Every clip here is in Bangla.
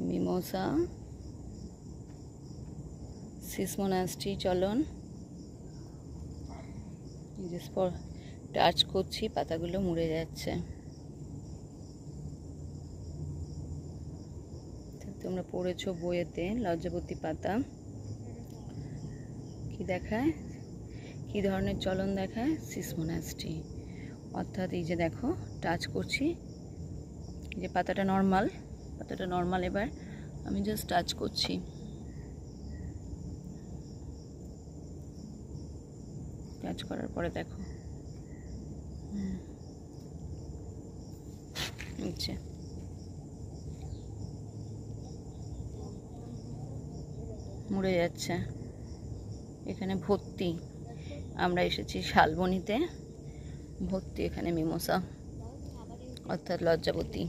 মিমোসা, সিসমোনাস্টি চলন। টাচ করছি, পাতাগুলো মুড়ে যাচ্ছে। তোমরা পড়েছো বইয়েতে লজ্জাবতী পাতা কি দেখায়, কি ধরনের চলন দেখায়? সিসমোনাস্টি। অর্থাৎ এই যে দেখো টাচ করছি, এই যে পাতাটা নর্মাল, এবার আমি জাস্ট টাচ করছি। টাচ করার পরে দেখো নিচে মুড়ে যাচ্ছে। এখানে ভর্তি, আমরা এসেছি শালবনিতে, ভর্তি এখানে মিমোসা অর্থাৎ লজ্জাবতী।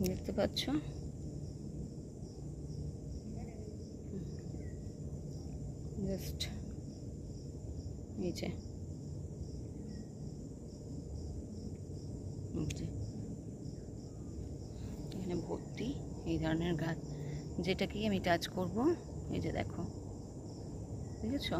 দেখতে পাচ্ছ? জাস্ট নিচে এখানে ভর্তি এই ধরনের গাছ, যেটাকেই আমি টাচ করব। এই যে দেখো, বুঝেছো?